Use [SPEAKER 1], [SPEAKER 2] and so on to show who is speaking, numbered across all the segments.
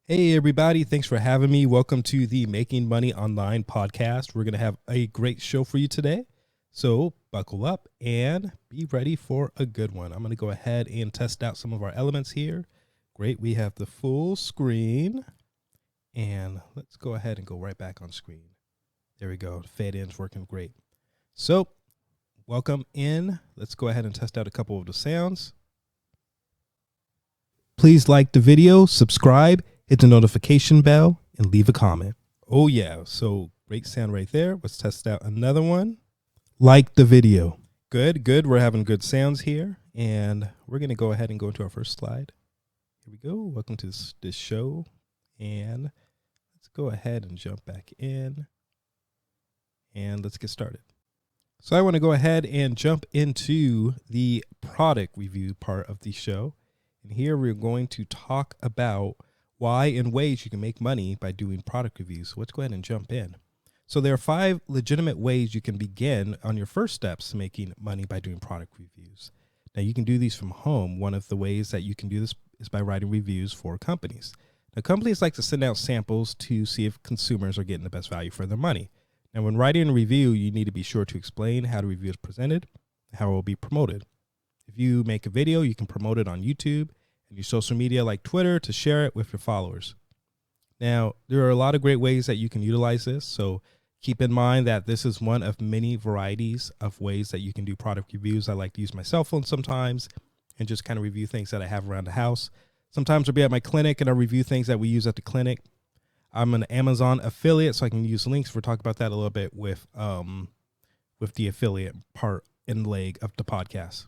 [SPEAKER 1] Hey, everybody. Thanks for having me. Welcome to the Making Money Online podcast. We're going to have a great show for you today. So buckle up and be ready for a good one. I'm going to go ahead and test out some of our elements here. Great. We have the full screen. And let's go ahead and go right back on screen. There we go. Fade in's working great. So welcome in. Let's go ahead and test out a couple of the sounds. Please like the video, subscribe, hit the notification bell, and leave a comment. Oh yeah, so great sound right there. Let's test out another one. Like the video. Good. We're having good sounds here. And we're going to go ahead and go into our first slide. Here we go. Welcome to this show. And let's go ahead and jump back in. And let's get started. So I want to go ahead and jump into the product review part of the show. And here we're going to talk about why and ways you can make money by doing product reviews. So let's go ahead and jump in. So there are 5 legitimate ways you can begin on your first steps to making money by doing product reviews. Now you can do these from home. One of the ways that you can do this is by writing reviews for companies. Now companies like to send out samples to see if consumers are getting the best value for their money. Now when writing a review, you need to be sure to explain how the review is presented, how it will be promoted. If you make a video, you can promote it on YouTube and use social media like Twitter to share it with your followers. Now, there are a lot of great ways that you can utilize this. So keep in mind that this is one of many varieties of ways that you can do product reviews. I like to use my cell phone sometimes and just kind of review things that I have around the house. Sometimes I'll be at my clinic and I'll review things that we use at the clinic. I'm an Amazon affiliate, so I can use links. We'll talk about that a little bit with the affiliate part and leg of the podcast.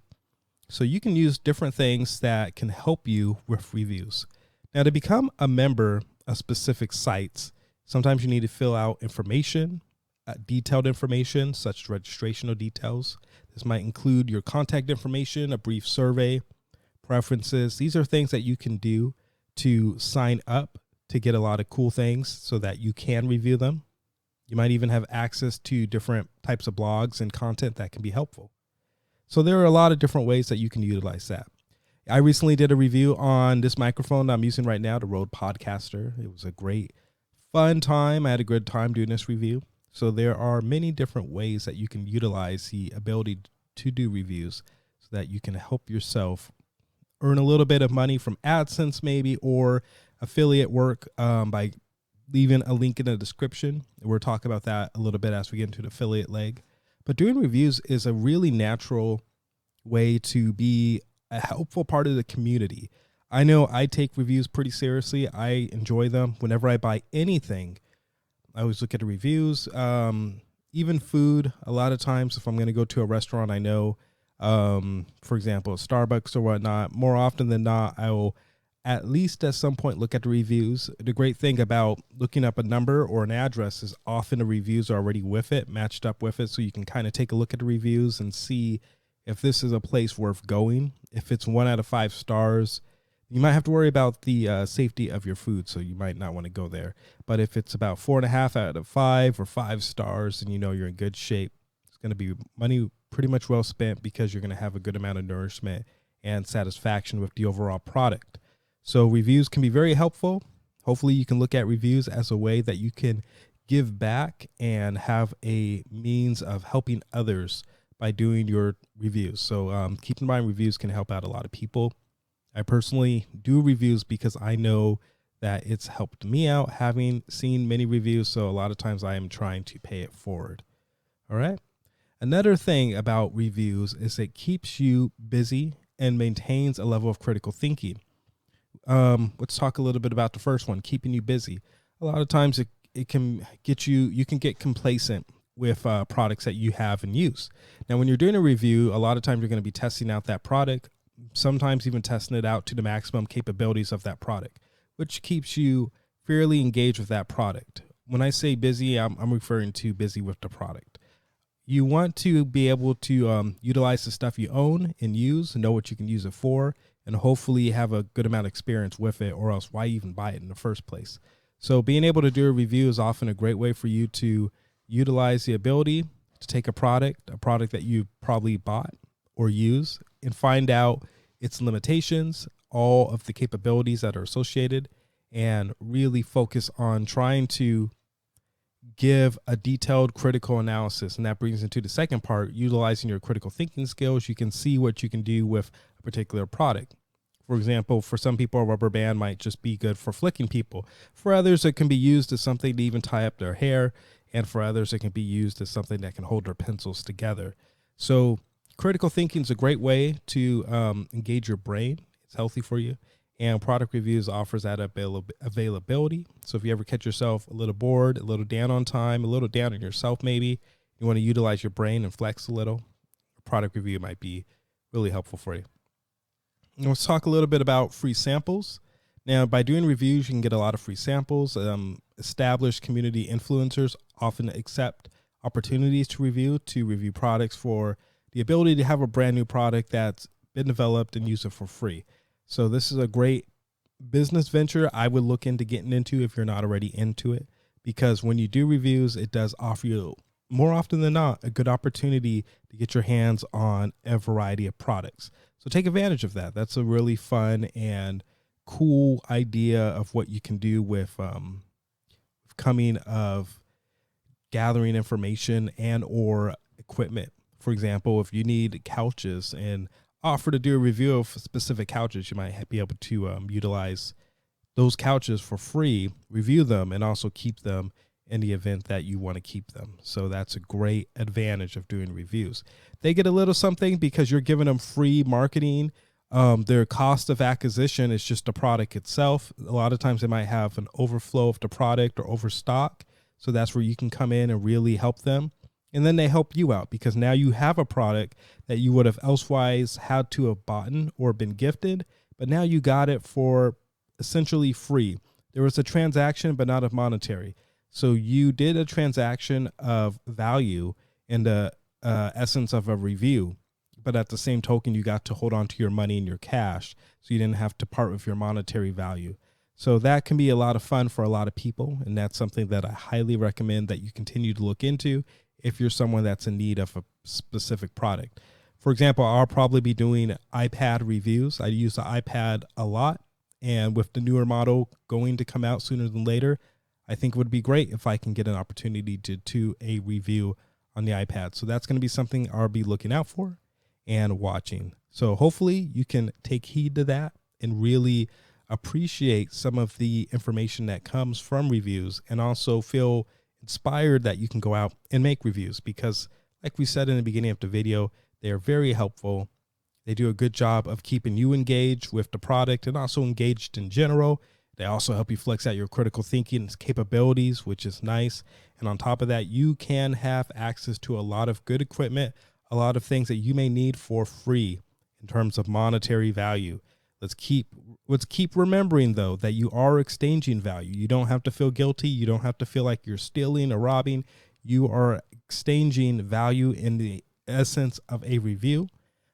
[SPEAKER 1] So you can use different things that can help you with reviews. Now, to become a member of specific sites, sometimes you need to fill out information, detailed information, such as registrational details. This might include your contact information, a brief survey, preferences. These are things that you can do to sign up to get a lot of cool things so that you can review them. You might even have access to different types of blogs and content that can be helpful. So there are a lot of different ways that you can utilize that. I recently did a review on this microphone I'm using right now, the Rode Podcaster. It was a great, fun time. I had a good time doing this review. So there are many different ways that you can utilize the ability to do reviews so that you can help yourself earn a little bit of money from AdSense maybe, or affiliate work by leaving a link in the description. We'll talk about that a little bit as we get into the affiliate leg. But doing reviews is a really natural way to be a helpful part of the community. I know I take reviews pretty seriously. I enjoy them. Whenever I buy anything, I always look at the reviews. Even food, a lot of times if I'm going to go to a restaurant, I know, for example, Starbucks or whatnot, more often than not, I will at least at some point look at the reviews. The great thing about looking up a number or an address is often the reviews are already with it, matched up with it. So you can kind of take a look at the reviews and see if this is a place worth going. If it's 1 out of 5 stars, you might have to worry about the safety of your food. So you might not want to go there. But if it's about 4.5 out of 5 or 5 stars, and you know you're in good shape, it's going to be money pretty much well spent because you're going to have a good amount of nourishment and satisfaction with the overall product. So reviews can be very helpful. Hopefully you can look at reviews as a way that you can give back and have a means of helping others by doing your reviews. So keep in mind, reviews can help out a lot of people. I personally do reviews because I know that it's helped me out having seen many reviews. So a lot of times I am trying to pay it forward. All right. Another thing about reviews is it keeps you busy and maintains a level of critical thinking. Let's talk a little bit about the first one, keeping you busy. A lot of times it can get you can get complacent with products that you have in use. Now, when you're doing a review, a lot of times you're going to be testing out that product, sometimes even testing it out to the maximum capabilities of that product, which keeps you fairly engaged with that product. When I say busy, I'm referring to busy with the product. You want to be able to utilize the stuff you own and use, know what you can use it for, and hopefully have a good amount of experience with it, or else why even buy it in the first place? So being able to do a review is often a great way for you to utilize the ability to take a product that you probably bought or use, and find out its limitations, all of the capabilities that are associated, and really focus on trying to give a detailed critical analysis. And that brings into the second part, utilizing your critical thinking skills. You can see what you can do with a particular product. For example, for some people, a rubber band might just be good for flicking people. For others, it can be used as something to even tie up their hair. And for others, it can be used as something that can hold their pencils together. So critical thinking is a great way to engage your brain. It's healthy for you. And product reviews offers that availability. So if you ever catch yourself a little bored, a little down on time, a little down on yourself, maybe you want to utilize your brain and flex a little, a product review might be really helpful for you. And let's talk a little bit about free samples. Now, by doing reviews, you can get a lot of free samples. Established community influencers often accept opportunities to review products for the ability to have a brand new product that's been developed and use it for free. So this is a great business venture I would look into getting into if you're not already into it, because when you do reviews, it does offer you, more often than not, a good opportunity to get your hands on a variety of products. So take advantage of that. That's a really fun and cool idea of what you can do with gathering information and or equipment. For example, if you need couches and offer to do a review of specific couches, you might be able to utilize those couches for free, review them, and also keep them in the event that you want to keep them. So that's a great advantage of doing reviews. They get a little something because you're giving them free marketing. Their cost of acquisition is just the product itself. A lot of times they might have an overflow of the product or overstock. So that's where you can come in and really help them. And then they help you out because now you have a product that you would have elsewise had to have bought or been gifted, but now you got it for essentially free. There was a transaction, but not of monetary. So you did a transaction of value in the essence of a review, but at the same token, you got to hold on to your money and your cash, so you didn't have to part with your monetary value. So that can be a lot of fun for a lot of people, and that's something that I highly recommend that you continue to look into if you're someone that's in need of a specific product. For example, I'll probably be doing iPad reviews. I use the iPad a lot, and with the newer model going to come out sooner than later, I think it would be great if I can get an opportunity to do a review on the iPad. So that's going to be something I'll be looking out for and watching. So hopefully you can take heed to that and really appreciate some of the information that comes from reviews, and also feel inspired that you can go out and make reviews, because like we said in the beginning of the video, they are very helpful. They do a good job of keeping you engaged with the product and also engaged in general. They also help you flex out your critical thinking capabilities, which is nice. And on top of that, you can have access to a lot of good equipment, a lot of things that you may need for free in terms of monetary value. Let's keep remembering, though, that you are exchanging value. You don't have to feel guilty. You don't have to feel like you're stealing or robbing. You are exchanging value in the essence of a review,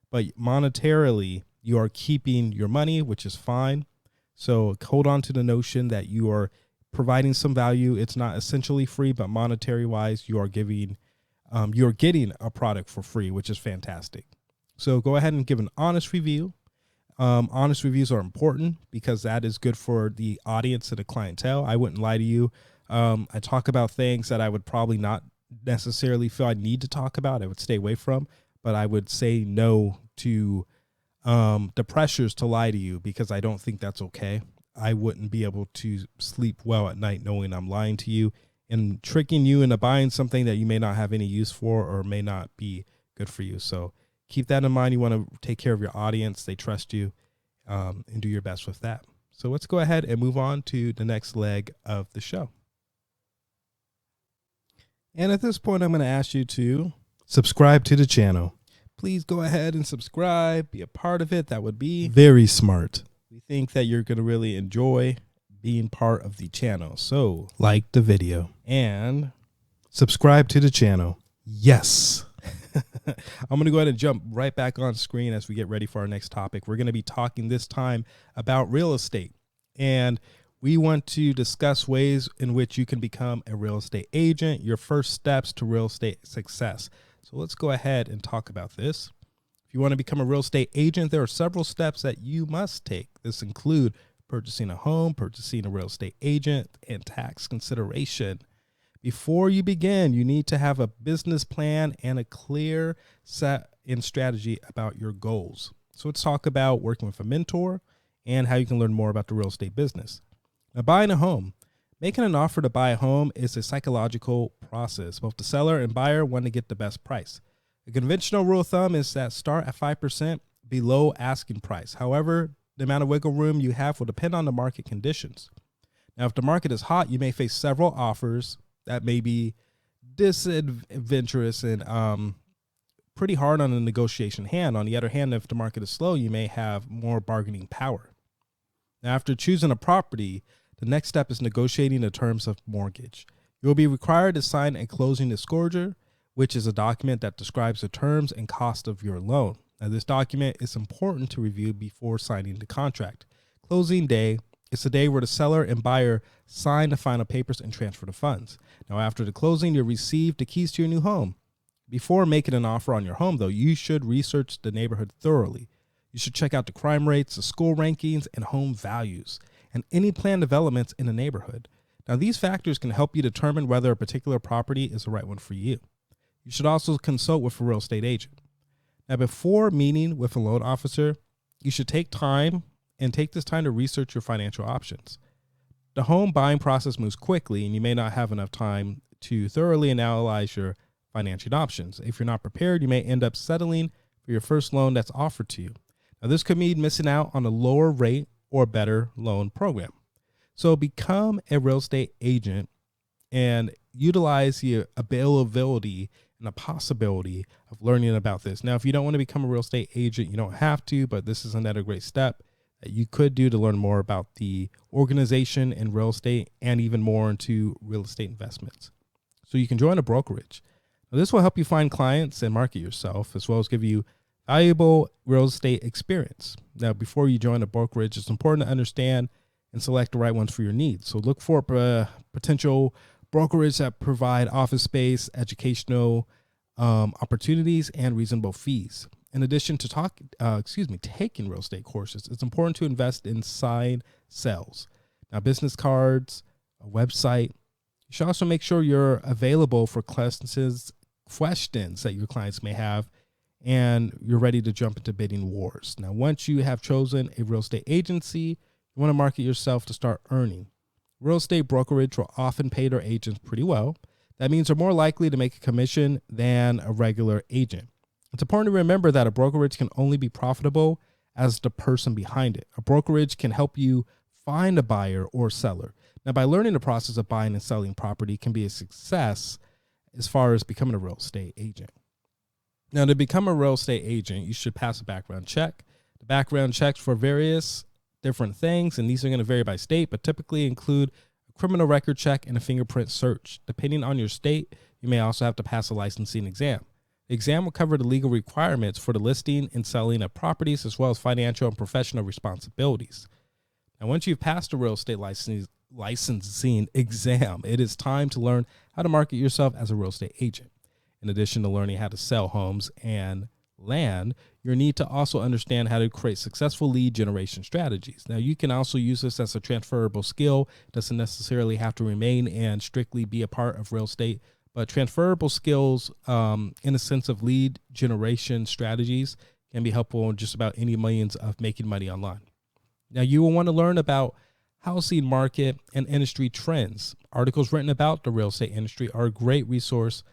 [SPEAKER 1] but monetarily, you are keeping your money, which is fine. So hold on to the notion that you are providing some value. It's not essentially free, but monetary wise, you're getting a product for free, which is fantastic. So go ahead and give an honest review. Honest reviews are important because that is good for the audience and the clientele. I wouldn't lie to you. I talk about things that I would probably not necessarily feel I need to talk about. I would stay away from, but I would say no to the pressures to lie to you, because I don't think that's okay. I wouldn't be able to sleep well at night knowing I'm lying to you and tricking you into buying something that you may not have any use for or may not be good for you. So keep that in mind. You want to take care of your audience. They trust you, and do your best with that. So let's go ahead and move on to the next leg of the show. And at this point, I'm going to ask you to subscribe to the channel. Please go ahead and subscribe, be a part of it. That would be very smart. We think that you're going to really enjoy being part of the channel. So like the video and subscribe to the channel. Yes. I'm going to go ahead and jump right back on screen as we get ready for our next topic. We're going to be talking this time about real estate, and we want to discuss ways in which you can become a real estate agent, your first steps to real estate success. So let's go ahead and talk about this. If you want to become a real estate agent, there are several steps that you must take. This include purchasing a home, purchasing a real estate agent, and tax consideration. Before you begin, you need to have a business plan and a clear set and strategy about your goals. So let's talk about working with a mentor and how you can learn more about the real estate business. Now, buying a home. Making an offer to buy a home is a psychological process. Both the seller and buyer want to get the best price. A conventional rule of thumb is that start at 5% below asking price. However, the amount of wiggle room you have will depend on the market conditions. Now, if the market is hot, you may face several offers that may be disadvantageous and pretty hard on the negotiation hand. On the other hand, if the market is slow, you may have more bargaining power. Now, after choosing a property, the next step is negotiating the terms of mortgage. You will be required to sign a closing disclosure, which is a document that describes the terms and cost of your loan. Now, this document is important to review before signing the contract. Closing day is the day where the seller and buyer sign the final papers and transfer the funds. Now, after the closing, you'll receive the keys to your new home. Before making an offer on your home, though, you should research the neighborhood thoroughly. You should check out the crime rates, the school rankings, and home values, and any planned developments in the neighborhood. Now, these factors can help you determine whether a particular property is the right one for you. You should also consult with a real estate agent. Now, before meeting with a loan officer, you should take this time to research your financial options. The home buying process moves quickly, and you may not have enough time to thoroughly analyze your financial options. If you're not prepared, you may end up settling for your first loan that's offered to you. Now, this could mean missing out on a lower rate or better loan program. So become a real estate agent and utilize the availability and the possibility of learning about this. Now, if you don't want to become a real estate agent, you don't have to, but this is another great step that you could do to learn more about the organization in real estate and even more into real estate investments. So you can join a brokerage. Now, this will help you find clients and market yourself, as well as give you valuable real estate experience. Now, before you join a brokerage, it's important to understand and select the right ones for your needs. So look for potential brokerage that provide office space, educational opportunities, and reasonable fees. In addition to taking real estate courses, it's important to invest in side sales. Now, business cards, a website. You should also make sure you're available for questions that your clients may have, and you're ready to jump into bidding wars. Now, once you have chosen a real estate agency, you want to market yourself to start earning. Real estate brokerage will often pay their agents pretty well. That means they're more likely to make a commission than a regular agent. It's important to remember that a brokerage can only be profitable as the person behind it. A brokerage can help you find a buyer or seller. Now, by learning the process of buying and selling property can be a success as far as becoming a real estate agent. Now, to become a real estate agent, you should pass a background check. The background checks for various different things, and these are going to vary by state, but typically include a criminal record check and a fingerprint search. Depending on your state, you may also have to pass a licensing exam. The exam will cover the legal requirements for the listing and selling of properties, as well as financial and professional responsibilities. Now, once you've passed the real estate licensing exam, it is time to learn how to market yourself as a real estate agent. In addition to learning how to sell homes and land, you need to also understand how to create successful lead generation strategies. Now, you can also use this as a transferable skill. It doesn't necessarily have to remain and strictly be a part of real estate, but transferable skills in a sense of lead generation strategies can be helpful in just about any means of making money online. Now, you will want to learn about housing market and industry trends. Articles written about the real estate industry are a great resource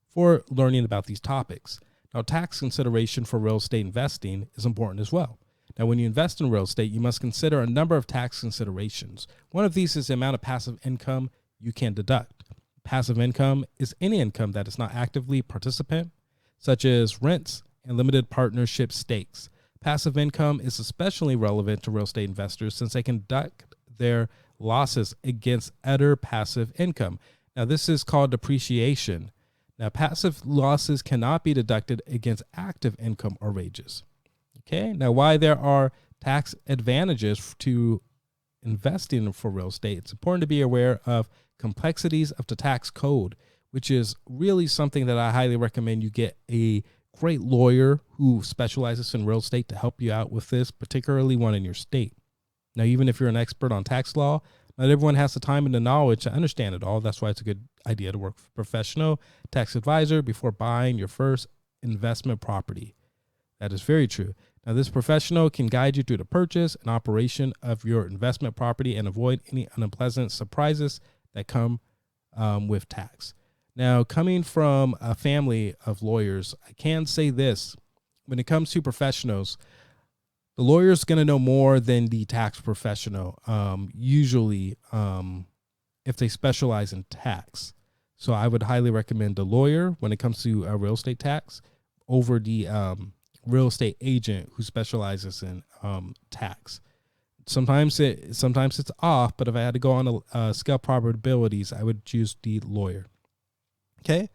[SPEAKER 1] for learning about these topics. Now, tax consideration for real estate investing is important as well. Now, when you invest in real estate, you must consider a number of tax considerations. One of these is the amount of passive income you can deduct. Passive income is any income that is not actively participant, such as rents and limited partnership stakes. Passive income is especially relevant to real estate investors since they can deduct their losses against other passive income. Now, this is called depreciation. Now, passive losses cannot be deducted against active income or wages. Okay. Now, why there are tax advantages to investing for real estate, it's important to be aware of complexities of the tax code, which is really something that I highly recommend you get a great lawyer who specializes in real estate to help you out with this, particularly one in your state. Now, even if you're an expert on tax law, not everyone has the time and the knowledge to understand it all. That's why it's a good idea to work with a professional tax advisor before buying your first investment property. That is very true. Now, this professional can guide you through the purchase and operation of your investment property and avoid any unpleasant surprises that come with tax. Now, coming from a family of lawyers, I can say this. When it comes to professionals, the lawyer is going to know more than the tax professional, usually if they specialize in tax. So I would highly recommend the lawyer when it comes to real estate tax over the real estate agent who specializes in tax. Sometimes it's off, but if I had to go on a scale probabilities, I would choose the lawyer. Okay.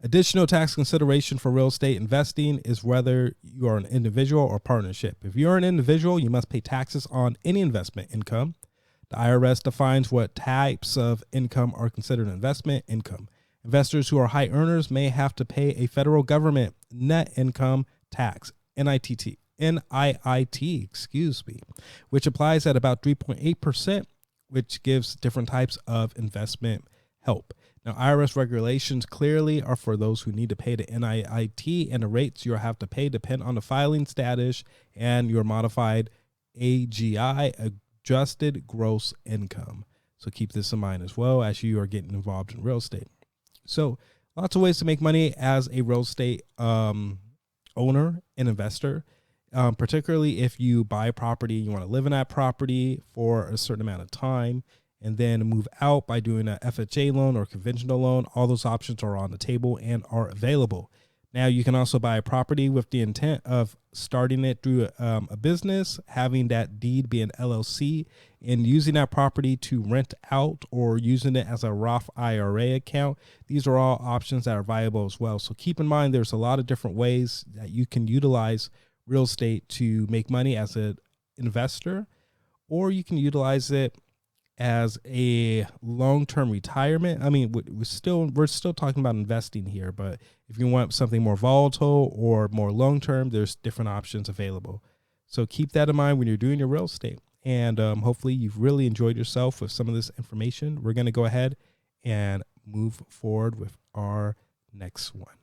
[SPEAKER 1] Additional tax consideration for real estate investing is whether you are an individual or partnership. If you're an individual, you must pay taxes on any investment income. The IRS defines what types of income are considered investment income. Investors who are high earners may have to pay a federal government net income tax, NIT, which applies at about 3.8%, which gives different types of investment help. Now, IRS regulations clearly are for those who need to pay the NIT, and the rates you'll have to pay depend on the filing status and your modified AGI, adjusted gross income. So keep this in mind as well as you are getting involved in real estate. So lots of ways to make money as a real estate owner and investor, particularly if you buy a property, you want to live in that property for a certain amount of time, and then move out by doing a FHA loan or conventional loan. All those options are on the table and are available. Now, you can also buy a property with the intent of starting it through a business, having that deed be an LLC, and using that property to rent out or using it as a Roth IRA account. These are all options that are viable as well. So keep in mind, there's a lot of different ways that you can utilize real estate to make money as an investor, or you can utilize it as a long-term retirement. I mean, we're still talking about investing here, but if you want something more volatile or more long-term, there's different options available. So keep that in mind when you're doing your real estate. And hopefully you've really enjoyed yourself with some of this information. We're going to go ahead and move forward with our next one.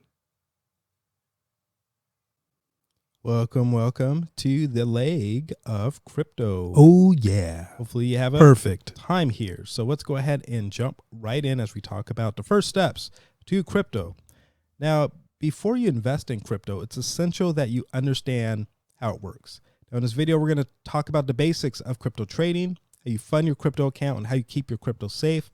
[SPEAKER 1] Welcome to the leg of crypto. Oh, yeah. Hopefully you have a perfect time here. So let's go ahead and jump right in as we talk about the first steps to crypto. Now, before you invest in crypto, it's essential that you understand how it works. Now, in this video, we're going to talk about the basics of crypto trading, how you fund your crypto account, and how you keep your crypto safe.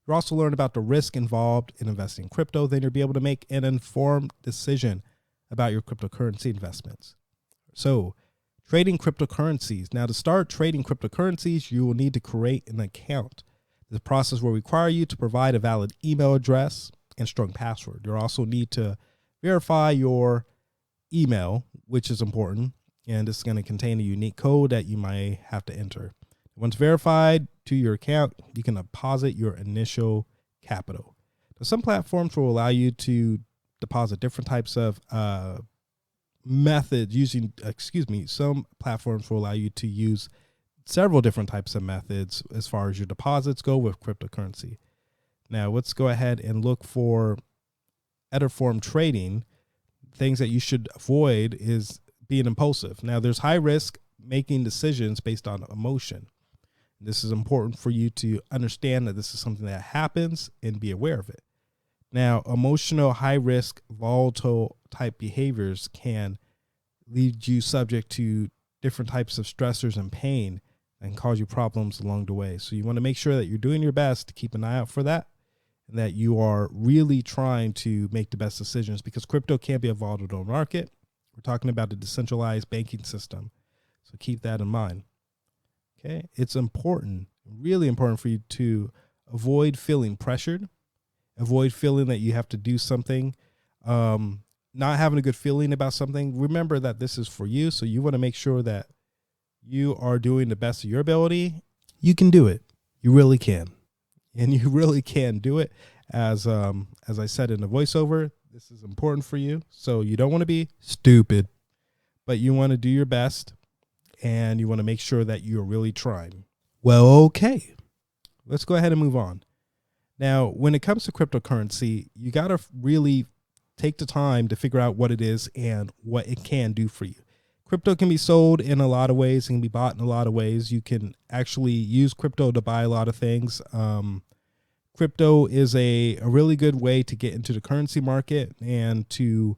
[SPEAKER 1] You'll also learn about the risk involved in investing in crypto. Then you'll be able to make an informed decision about your cryptocurrency investments. So, trading cryptocurrencies. Now, to start trading cryptocurrencies, you will need to create an account. The process will require you to provide a valid email address and strong password. You'll also need to verify your email, which is important, and this is going to contain a unique code that you might have to enter. Once verified to your account, you can deposit your initial capital. Now, some platforms will allow you to deposit different types of methods some platforms will allow you to use several different types of methods as far as your deposits go with cryptocurrency. Now, let's go ahead and look for other form trading. Things that you should avoid is being impulsive. Now, there's high risk making decisions based on emotion. This is important for you to understand that this is something that happens and be aware of it. Now, emotional, high risk, volatile type behaviors can lead you subject to different types of stressors and pain and cause you problems along the way. So you want to make sure that you're doing your best to keep an eye out for that and that you are really trying to make the best decisions, because crypto can't be a volatile market. We're talking about a decentralized banking system. So keep that in mind. Okay. It's important, really important for you to avoid feeling pressured. Avoid feeling that you have to do something, not having a good feeling about something. Remember that this is for you, so you want to make sure that you are doing the best of your ability. You can do it. You really can. And you really can do it. As I said in the voiceover, this is important for you. So you don't want to be stupid, but you want to do your best, and you want to make sure that you're really trying. Well, okay. Let's go ahead and move on. Now, when it comes to cryptocurrency, you got to really take the time to figure out what it is and what it can do for you. Crypto can be sold in a lot of ways. It can be bought in a lot of ways. You can actually use crypto to buy a lot of things. Crypto is a really good way to get into the currency market and to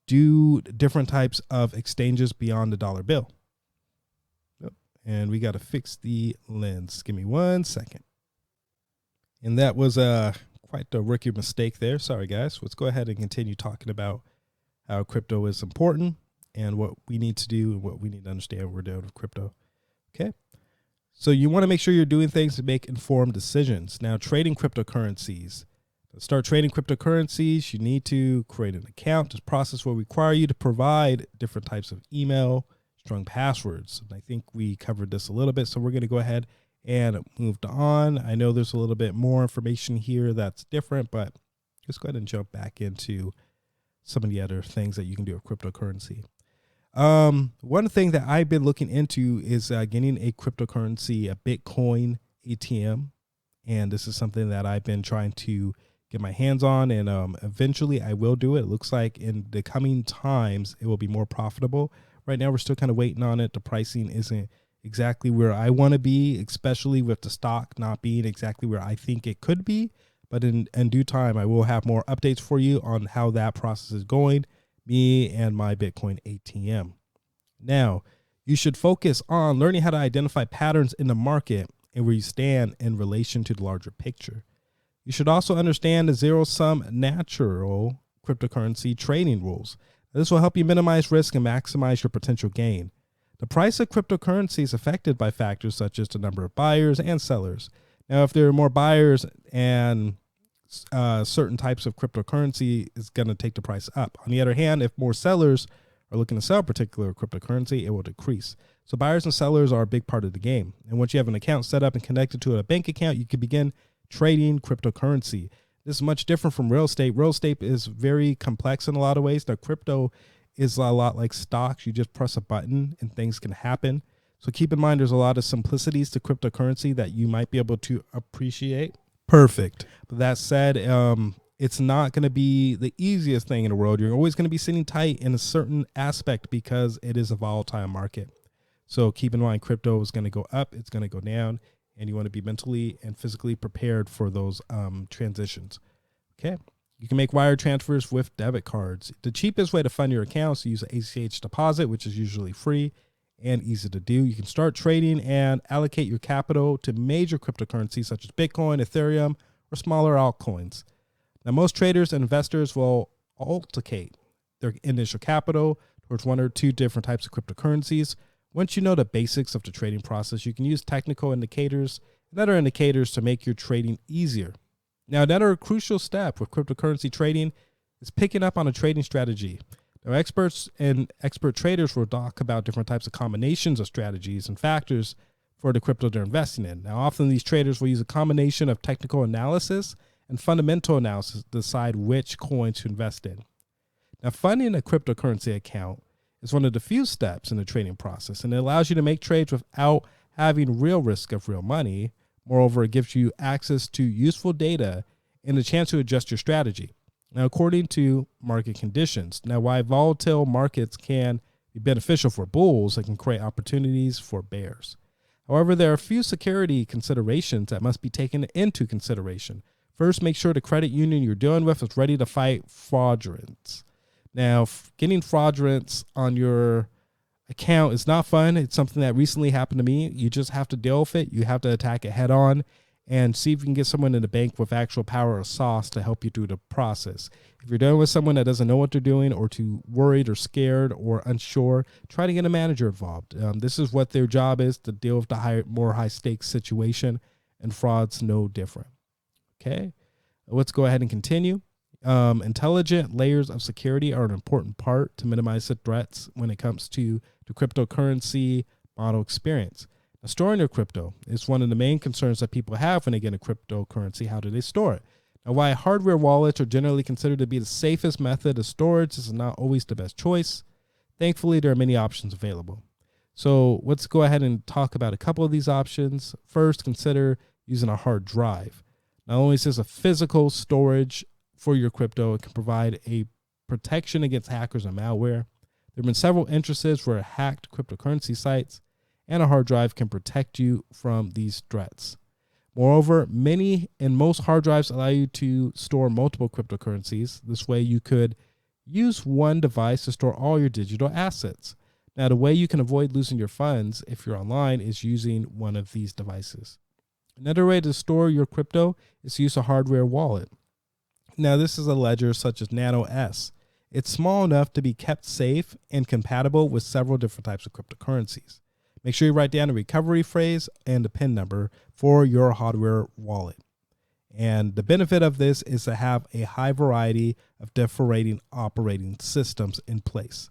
[SPEAKER 1] do different types of exchanges beyond the dollar bill. And we got to fix the lens. Give me 1 second. And that was quite a rookie mistake there. Sorry, guys. Let's go ahead and continue talking about how crypto is important and what we need to do and what we need to understand what we're doing with crypto. Okay. So you want to make sure you're doing things to make informed decisions. Now, trading cryptocurrencies. To start trading cryptocurrencies, you need to create an account. This process will require you to provide different types of email, strong passwords. And I think we covered this a little bit, so we're going to go ahead and move on. I know there's a little bit more information here that's different, but let's go ahead and jump back into some of the other things that you can do with cryptocurrency. One thing that I've been looking into is getting a cryptocurrency, a Bitcoin ATM. And this is something that I've been trying to get my hands on, and eventually I will do it. It looks like in the coming times, it will be more profitable. Right now, we're still kind of waiting on it. The pricing isn't exactly where I want to be, especially with the stock not being exactly where I think it could be. But in due time, I will have more updates for you on how that process is going, me and my Bitcoin ATM. Now, you should focus on learning how to identify patterns in the market and where you stand in relation to the larger picture. You should also understand the zero-sum natural cryptocurrency trading rules. This will help you minimize risk and maximize your potential gain. The price of cryptocurrency is affected by factors such as the number of buyers and sellers. Now, if there are more buyers and certain types of cryptocurrency is going to take the price up. On the other hand, if more sellers are looking to sell a particular cryptocurrency, it will decrease. So buyers and sellers are a big part of the game. And once you have an account set up and connected to a bank account, you can begin trading cryptocurrency. This is much different from real estate. Real estate is very complex in a lot of ways. Now, crypto is a lot like stocks. You just press a button and things can happen. So keep in mind, there's a lot of simplicities to cryptocurrency that you might be able to appreciate. Perfect. But that said, it's not going to be the easiest thing in the world. You're always going to be sitting tight in a certain aspect because it is a volatile market. So keep in mind, crypto is going to go up, it's going to go down, and you want to be mentally and physically prepared for those transitions. Okay. You can make wire transfers with debit cards. The cheapest way to fund your account is to use an ACH deposit, which is usually free and easy to do. You can start trading and allocate your capital to major cryptocurrencies such as Bitcoin, Ethereum, or smaller altcoins. Now, most traders and investors will allocate their initial capital towards one or two different types of cryptocurrencies. Once you know the basics of the trading process, you can use technical indicators and other indicators to make your trading easier. Now, another crucial step with cryptocurrency trading is picking up on a trading strategy. Now, experts and expert traders will talk about different types of combinations of strategies and factors for the crypto they're investing in. Now, often these traders will use a combination of technical analysis and fundamental analysis to decide which coin to invest in. Now, funding a cryptocurrency account is one of the few steps in the trading process, and it allows you to make trades without having real risk of real money. Moreover, it gives you access to useful data and a chance to adjust your strategy. Now, according to market conditions, now while volatile markets can be beneficial for bulls, it can create opportunities for bears. However, there are a few security considerations that must be taken into consideration. First, make sure the credit union you're dealing with is ready to fight fraudulence. Now, getting fraudulence on your account is not fun. It's something that recently happened to me. You just have to deal with it. You have to attack it head on and see if you can get someone in the bank with actual power or sauce to help you through the process. If you're dealing with someone that doesn't know what they're doing or too worried or scared or unsure, try to get a manager involved. This is what their job is, to deal with the more high-stakes situation, and fraud's no different. Okay, let's go ahead and continue. Intelligent layers of security are an important part to minimize the threats when it comes to the cryptocurrency model experience. Now, storing your crypto is one of the main concerns that people have when they get a cryptocurrency. How do they store it? Now, while hardware wallets are generally considered to be the safest method of storage, this is not always the best choice. Thankfully, there are many options available. So let's go ahead and talk about a couple of these options. First, consider using a hard drive. Not only is this a physical storage for your crypto, it can provide a protection against hackers and malware. There have been several instances where hacked cryptocurrency sites, and a hard drive can protect you from these threats. Moreover, many and most hard drives allow you to store multiple cryptocurrencies. This way you could use one device to store all your digital assets. Now, the way you can avoid losing your funds if you're online is using one of these devices. Another way to store your crypto is to use a hardware wallet. Now, this is a ledger such as Nano S. It's small enough to be kept safe and compatible with several different types of cryptocurrencies. Make sure you write down a recovery phrase and a PIN number for your hardware wallet. And the benefit of this is to have a high variety of different operating systems in place.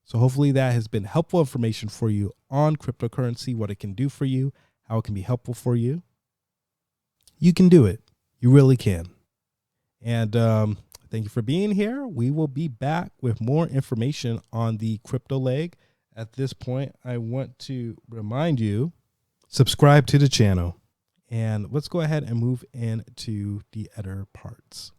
[SPEAKER 1] So hopefully that has been helpful information for you on cryptocurrency, what it can do for you, how it can be helpful for you. You can do it. You really can. And thank you for being here. We will be back with more information on the crypto leg. At this point, I want to remind you, subscribe to the channel. And let's go ahead and move into the other parts.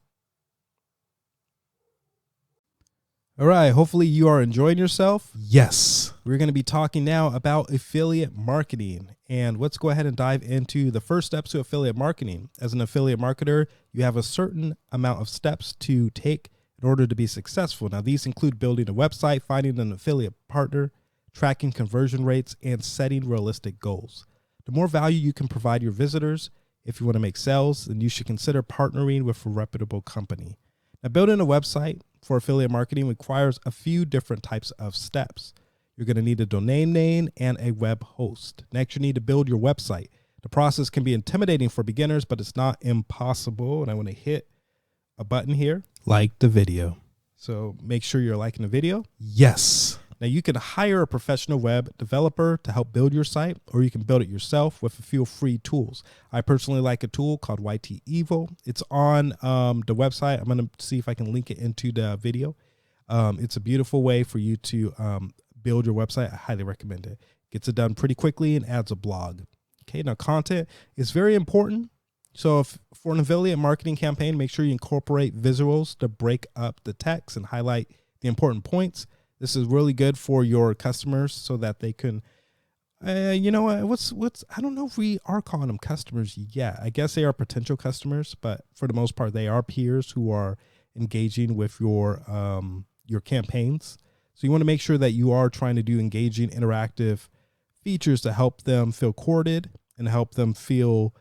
[SPEAKER 1] All right, hopefully you are enjoying yourself. Yes, we're going to be talking now about affiliate marketing. And let's go ahead and dive into the first steps to affiliate marketing. As an affiliate marketer, you have a certain amount of steps to take in order to be successful. Now, these include building a website, finding an affiliate partner, tracking conversion rates, and setting realistic goals. The more value you can provide your visitors, if you want to make sales, then you should consider partnering with a reputable company. Now, building a website for affiliate marketing requires a few different types of steps. You're going to need a domain name and a web host. Next, you need to build your website. The process can be intimidating for beginners, but it's not impossible. And I want to hit a button here, like the video. So make sure you're liking the video. Yes. Now, you can hire a professional web developer to help build your site, or you can build it yourself with a few free tools. I personally like a tool called YT Evo. It's on the website. I'm going to see if I can link it into the video. It's a beautiful way for you to build your website. I highly recommend it. Gets it done pretty quickly and adds a blog. Okay, now content is very important. So if for an affiliate marketing campaign, make sure you incorporate visuals to break up the text and highlight the important points. This is really good for your customers so that they can, I don't know if we are calling them customers yet. I guess they are potential customers, but for the most part, they are peers who are engaging with your campaigns. So you want to make sure that you are trying to do engaging, interactive features to help them feel courted and help them feel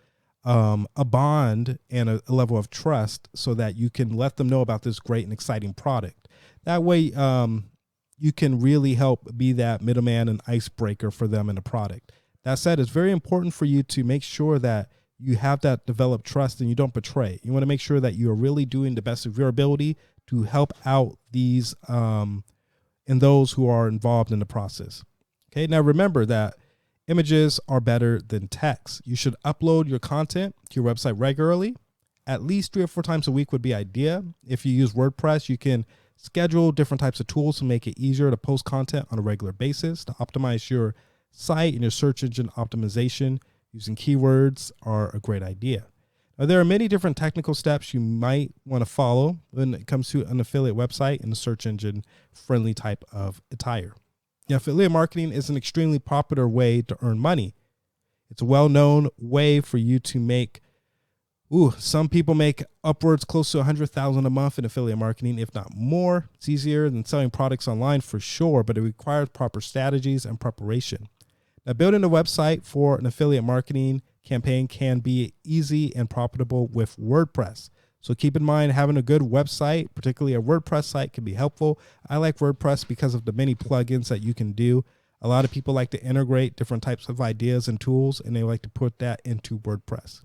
[SPEAKER 1] a bond and a level of trust so that you can let them know about this great and exciting product. That way, you can really help be that middleman and icebreaker for them in the product. That said, it's very important for you to make sure that you have that developed trust and you don't betray. You want to make sure that you are really doing the best of your ability to help out these and those who are involved in the process. Okay, now remember that images are better than text. You should upload your content to your website regularly. At least 3 or 4 times a week would be ideal. If you use WordPress, you can schedule different types of tools to make it easier to post content on a regular basis. To optimize your site and your search engine optimization, using keywords are a great idea. Now, there are many different technical steps you might want to follow when it comes to an affiliate website and a search engine friendly type of attire. Now, affiliate marketing is an extremely popular way to earn money. It's a well-known way for you to make some people make upwards close to $100,000 a month in affiliate marketing, if not more. It's easier than selling products online for sure, but it requires proper strategies and preparation. Now, building a website for an affiliate marketing campaign can be easy and profitable with WordPress. So keep in mind, having a good website, particularly a WordPress site, can be helpful. I like WordPress because of the many plugins that you can do. A lot of people like to integrate different types of ideas and tools, and they like to put that into WordPress.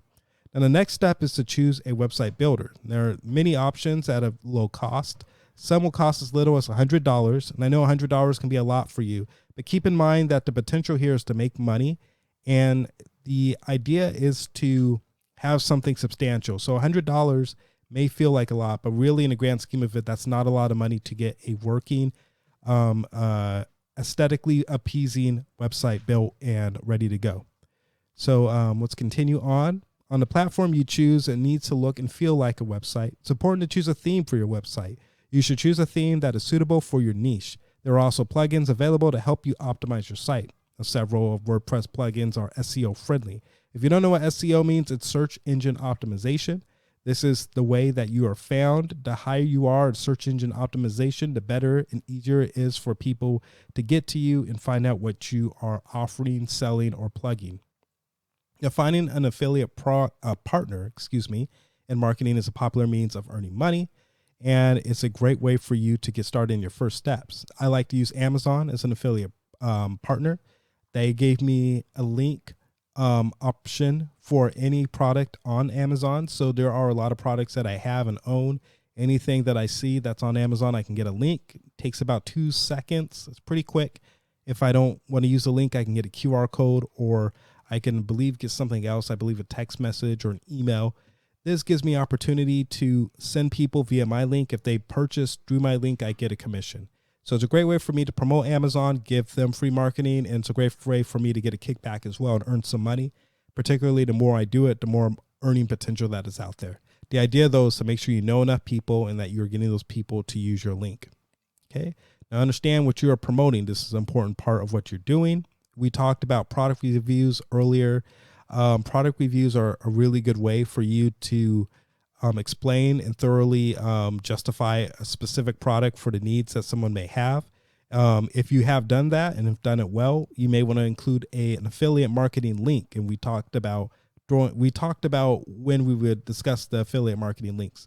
[SPEAKER 1] And the next step is to choose a website builder. There are many options at a low cost. Some will cost as little as $100, and I know $100 can be a lot for you, but keep in mind that the potential here is to make money, and the idea is to have something substantial. So $100 may feel like a lot, but really in the grand scheme of it, that's not a lot of money to get a working aesthetically appeasing website built and ready to go. So let's continue on. On the platform you choose, it needs to look and feel like a website. It's important to choose a theme for your website. You should choose a theme that is suitable for your niche. There are also plugins available to help you optimize your site. Several of WordPress plugins are SEO friendly. If you don't know what SEO means, it's search engine optimization. This is the way that you are found. The higher you are in search engine optimization, the better and easier it is for people to get to you and find out what you are offering, selling, or plugging. Now, finding an affiliate partner, in marketing is a popular means of earning money, and it's a great way for you to get started in your first steps. I like to use Amazon as an affiliate partner. They gave me a link option for any product on Amazon. So there are a lot of products that I have and own. Anything that I see that's on Amazon, I can get a link. It takes about 2 seconds. It's pretty quick. If I don't want to use a link, I can get a QR code, or I can get something else. I believe a text message or an email. This gives me opportunity to send people via my link. If they purchase through my link, I get a commission. So it's a great way for me to promote Amazon, give them free marketing, and it's a great way for me to get a kickback as well and earn some money. Particularly, the more I do it, the more earning potential that is out there. The idea, though, is to make sure you know enough people and that you're getting those people to use your link. Okay. Now, understand what you are promoting. This is an important part of what you're doing. We talked about product reviews earlier. Product reviews are a really good way for you to explain and thoroughly justify a specific product for the needs that someone may have. If you have done that and have done it well, you may want to include an affiliate marketing link. And we talked about when we would discuss the affiliate marketing links.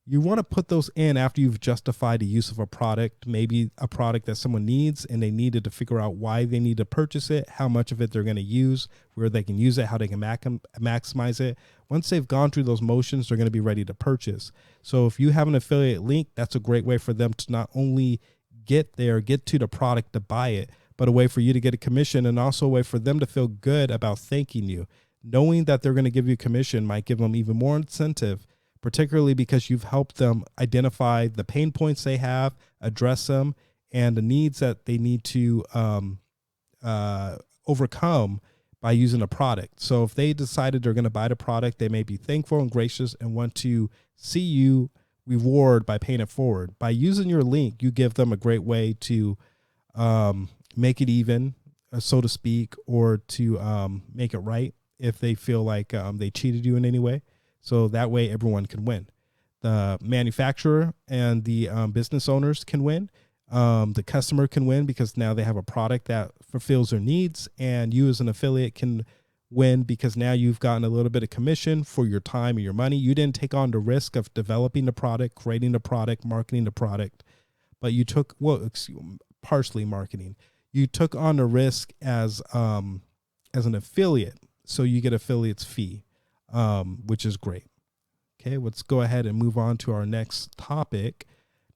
[SPEAKER 1] You want to put those in after you've justified the use of a product, maybe a product that someone needs and they needed to figure out why they need to purchase it, how much of it they're going to use, where they can use it, how they can maximize it. Once they've gone through those motions, they're going to be ready to purchase. So if you have an affiliate link, that's a great way for them to not only get to the product to buy it, but a way for you to get a commission, and also a way for them to feel good about thanking you. Knowing that they're going to give you a commission might give them even more incentive, particularly because you've helped them identify the pain points they have, address them, and the needs that they need to overcome by using a product. So if they decided they're going to buy the product, they may be thankful and gracious and want to see you reward by paying it forward. By using your link, you give them a great way to make it even, so to speak, or to make it right if they feel like they cheated you in any way. So that way everyone can win. The manufacturer and the business owners can win. The customer can win because now they have a product that fulfills their needs, and you as an affiliate can win because now you've gotten a little bit of commission for your time and your money. You didn't take on the risk of developing the product, creating the product, marketing the product, but you took, partially marketing. You took on the risk as an affiliate, so you get affiliate's fee. Which is great. Okay, let's go ahead and move on to our next topic.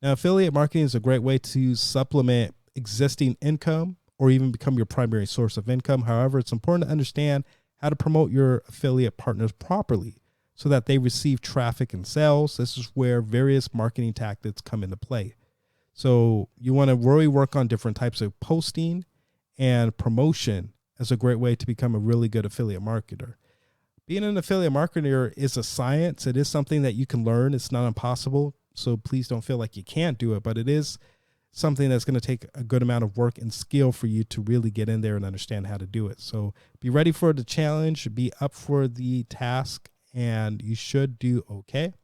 [SPEAKER 1] Now, affiliate marketing is a great way to supplement existing income or even become your primary source of income. However, it's important to understand how to promote your affiliate partners properly so that they receive traffic and sales. This is where various marketing tactics come into play. So you want to really work on different types of posting and promotion as a great way to become a really good affiliate marketer. Being an affiliate marketer is a science. It is something that you can learn. It's not impossible. So please don't feel like you can't do it, but it is something that's going to take a good amount of work and skill for you to really get in there and understand how to do it. So be ready for the challenge, be up for the task, and you should do okay.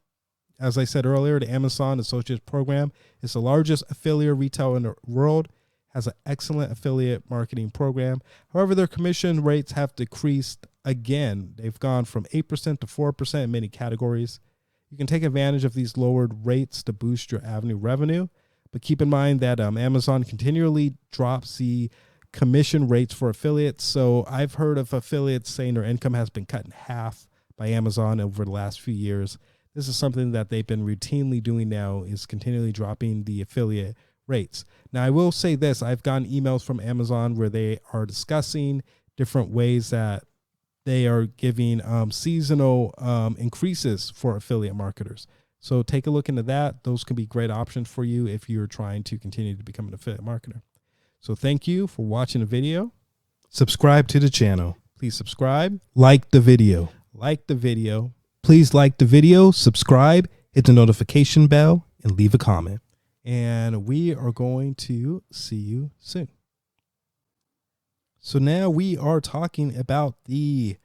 [SPEAKER 1] As I said earlier, the Amazon Associates Program is the largest affiliate retailer in the world, has an excellent affiliate marketing program. However, their commission rates have decreased again. They've gone from 8% to 4% in many categories. You can take advantage of these lowered rates to boost your avenue revenue, but keep in mind that Amazon continually drops the commission rates for affiliates. So I've heard of affiliates saying their income has been cut in half by Amazon over the last few years. This is something that they've been routinely doing now, is continually dropping the affiliate rates. Now, I will say this. I've gotten emails from Amazon where they are discussing different ways that they are giving seasonal increases for affiliate marketers. So take a look into that. Those can be great options for you if you're trying to continue to become an affiliate marketer. So thank you for watching the video. Subscribe to the channel. Please subscribe. Like the video. Like the video. Please like the video, subscribe, hit the notification bell, and leave a comment. And we are going to see you soon. So now we are talking about the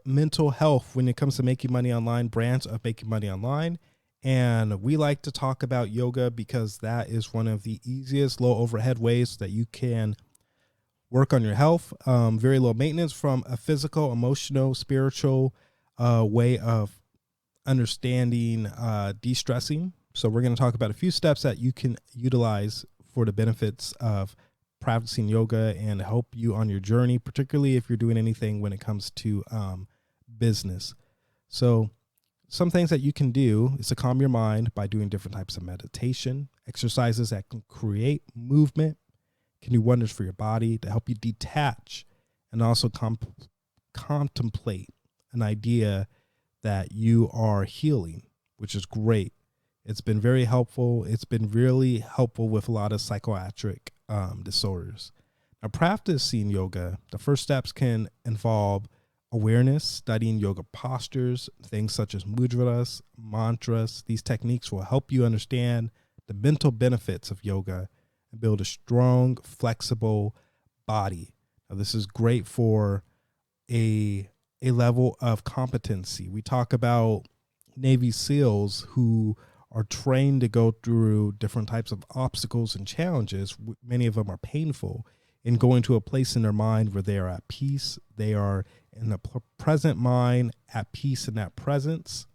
[SPEAKER 1] mental health when it comes to making money online, branch of making money online. And we like to talk about yoga because that is one of the easiest low overhead ways that you can work on your health. Very low maintenance from a physical, emotional, spiritual way of understanding de-stressing. So we're going to talk about a few steps that you can utilize for the benefits of practicing yoga and help you on your journey, particularly if you're doing anything when it comes to business. So some things that you can do is to calm your mind by doing different types of meditation, exercises that can create movement, can do wonders for your body to help you detach and also contemplate an idea that you are healing, which is great. It's been very helpful. It's been really helpful with a lot of psychiatric disorders. Now, practicing yoga, the first steps can involve awareness, studying yoga postures, things such as mudras, mantras. These techniques will help you understand the mental benefits of yoga and build a strong, flexible body. Now, this is great for a level of competency. We talk about Navy SEALs who are trained to go through different types of obstacles and challenges. Many of them are painful, in going to a place in their mind where they are at peace. They are in the present mind, at peace in that presence,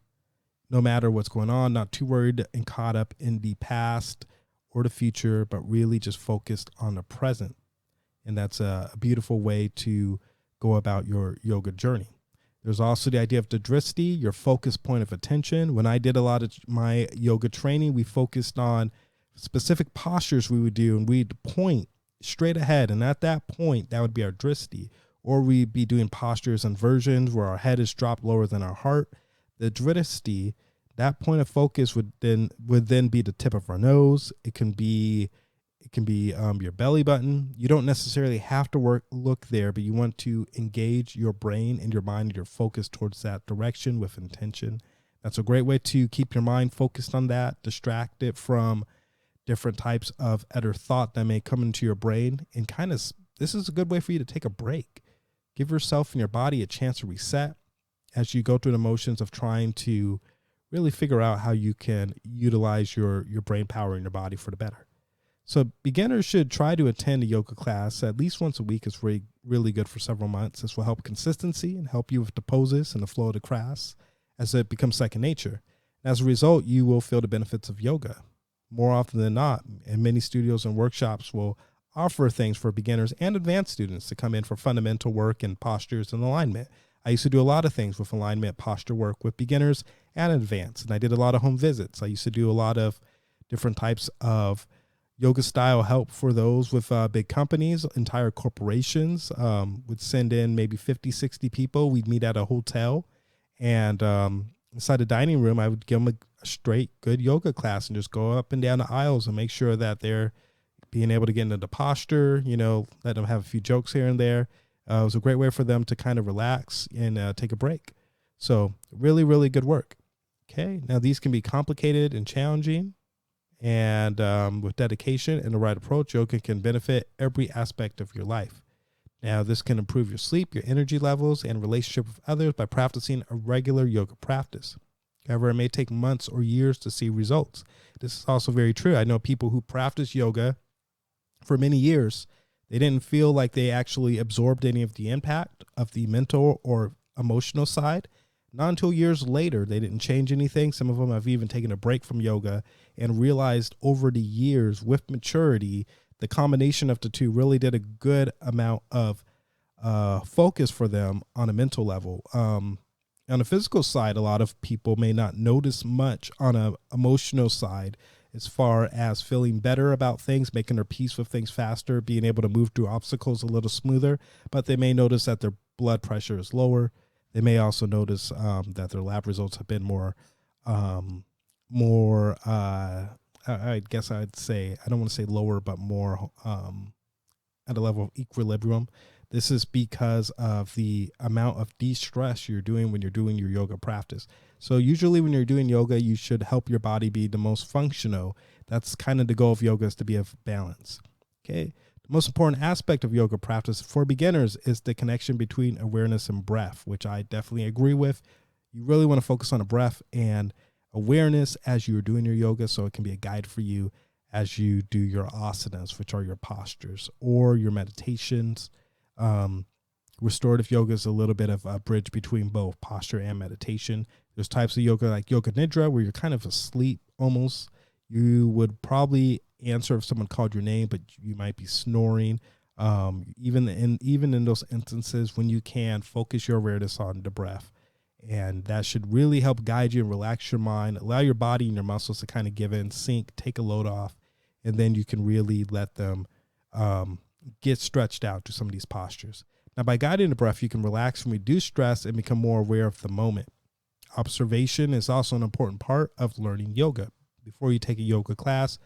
[SPEAKER 1] no matter what's going on, not too worried and caught up in the past or the future, but really just focused on the present. And that's a beautiful way to go about your yoga journey. There's also the idea of the drishti, your focus point of attention. When I did a lot of my yoga training, we focused on specific postures we would do, and we'd point straight ahead. And at that point, that would be our drishti. Or we'd be doing postures and versions where our head is dropped lower than our heart. The drishti, that point of focus would then be the tip of our nose. It can be your belly button. You don't necessarily have to look there, but you want to engage your brain and your mind and your focus towards that direction with intention. That's a great way to keep your mind focused on that, distract it from different types of other thought that may come into your brain. And this is a good way for you to take a break. Give yourself and your body a chance to reset as you go through the motions of trying to really figure out how you can utilize your brain power in your body for the better. So beginners should try to attend a yoga class at least once a week. It's really, really good for several months. This will help consistency and help you with the poses and the flow of the class as it becomes second nature. As a result, you will feel the benefits of yoga more often than not. And many studios and workshops will offer things for beginners and advanced students to come in for fundamental work and postures and alignment. I used to do a lot of things with alignment, posture work with beginners and advanced. And I did a lot of home visits. I used to do a lot of different types of yoga style help for those with big companies. Entire corporations would send in maybe 50, 60 people. We'd meet at a hotel, and inside the dining room, I would give them a straight good yoga class and just go up and down the aisles and make sure that they're being able to get into the posture, let them have a few jokes here and there. It was a great way for them to kind of relax and take a break. So really, really good work. Okay. Now these can be complicated and challenging. And with dedication and the right approach, yoga can benefit every aspect of your life. Now, this can improve your sleep, your energy levels, and relationship with others by practicing a regular yoga practice. However, it may take months or years to see results. This is also very true. I know people who practice yoga for many years. They didn't feel like they actually absorbed any of the impact of the mental or emotional side. Not until years later, they didn't change anything. Some of them have even taken a break from yoga and realized over the years with maturity, the combination of the two really did a good amount of focus for them on a mental level. On the physical side, a lot of people may not notice much on an emotional side as far as feeling better about things, making their peace with things faster, being able to move through obstacles a little smoother, but they may notice that their blood pressure is lower. They may also notice that their lab results have been more I guess I'd say, I don't want to say lower, but more at a level of equilibrium. This is because of the amount of de-stress you're doing when you're doing your yoga practice. So usually when you're doing yoga, you should help your body be the most functional. That's kind of the goal of yoga, is to be of balance. Okay. The most important aspect of yoga practice for beginners is the connection between awareness and breath, which I definitely agree with. You really want to focus on the breath and awareness as you're doing your yoga, so it can be a guide for you as you do your asanas, which are your postures, or your meditations. Restorative yoga is a little bit of a bridge between both posture and meditation. There's types of yoga like yoga nidra, where you're kind of asleep almost. You would probably answer if someone called your name, but you might be snoring. Even in those instances, when you can, focus your awareness on the breath. And that should really help guide you and relax your mind, allow your body and your muscles to kind of give in, sink, take a load off, and then you can really let them get stretched out to some of these postures. Now, by guiding the breath, you can relax and reduce stress and become more aware of the moment. Observation is also an important part of learning yoga. Before you take a yoga class,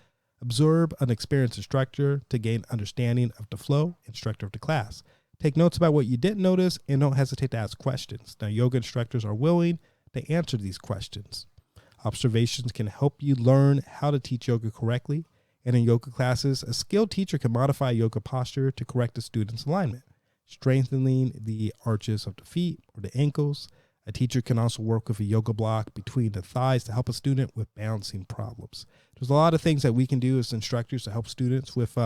[SPEAKER 1] observe an experienced instructor to gain understanding of the flow and structure of the class. Take notes about what you didn't notice and don't hesitate to ask questions. Now, yoga instructors are willing to answer these questions. Observations can help you learn how to teach yoga correctly. And in yoga classes, a skilled teacher can modify yoga posture to correct the student's alignment, strengthening the arches of the feet or the ankles. A teacher can also work with a yoga block between the thighs to help a student with balancing problems. There's a lot of things that we can do as instructors to help students with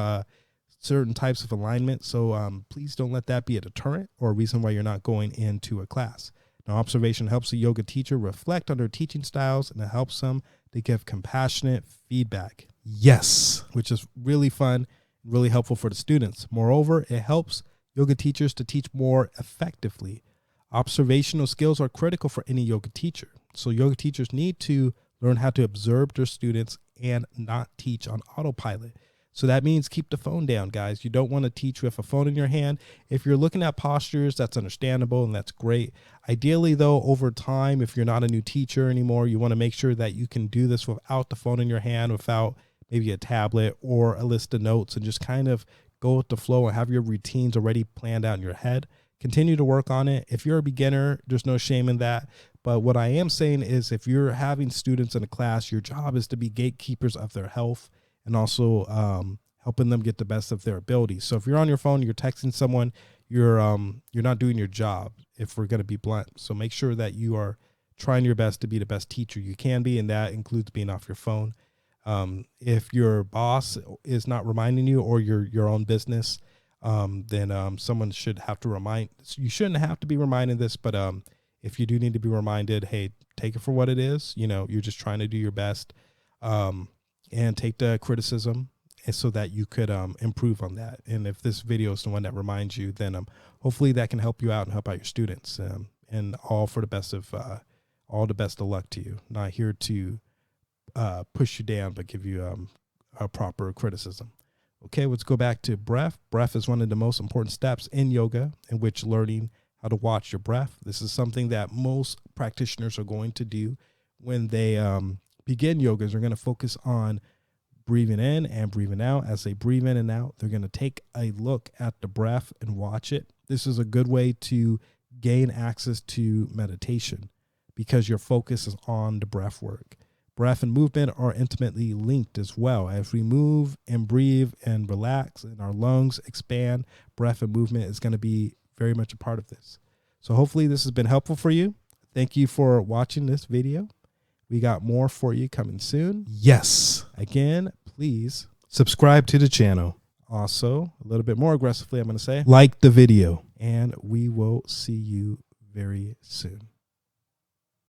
[SPEAKER 1] certain types of alignment. So please don't let that be a deterrent or a reason why you're not going into a class. Now, observation helps a yoga teacher reflect on their teaching styles, and it helps them to give compassionate feedback. Yes, which is really fun, really helpful for the students. Moreover, it helps yoga teachers to teach more effectively. Observational skills are critical for any yoga teacher. So yoga teachers need to learn how to observe their students and not teach on autopilot. So that means keep the phone down, guys. You don't want to teach with a phone in your hand. If you're looking at postures, that's understandable and that's great. Ideally, though, over time, if you're not a new teacher anymore, you want to make sure that you can do this without the phone in your hand, without maybe a tablet or a list of notes, and just kind of go with the flow and have your routines already planned out in your head. Continue to work on it. If you're a beginner, there's no shame in that. But what I am saying is, if you're having students in a class, your job is to be gatekeepers of their health and also helping them get the best of their ability. So if you're on your phone, you're texting someone, you're not doing your job, if we're going to be blunt. So make sure that you are trying your best to be the best teacher you can be, and that includes being off your phone. If your boss is not reminding you, or your own business, then someone should have to remind. You shouldn't have to be reminded this, but if you do need to be reminded, hey, take it for what it is. You know, you're just trying to do your best, and take the criticism, and so that you could improve on that. And if this video is the one that reminds you, then hopefully that can help you out and help out your students. And all for the best of luck to you. Not here to push you down, but give you a proper criticism. Okay, let's go back to breath. Breath is one of the most important steps in yoga, in which learning how to watch your breath. This is something that most practitioners are going to do when they begin yoga. They're going to focus on breathing in and breathing out. As they breathe in and out, they're going to take a look at the breath and watch it. This is a good way to gain access to meditation, because your focus is on the breath work. Breath and movement are intimately linked as well. As we move and breathe and relax and our lungs expand, breath and movement is going to be very much a part of this. So hopefully this has been helpful for you. Thank you for watching this video. We got more for you coming soon. Yes. Again, please subscribe to the channel. Also, a little bit more aggressively, I'm going to say, like the video, and we will see you very soon.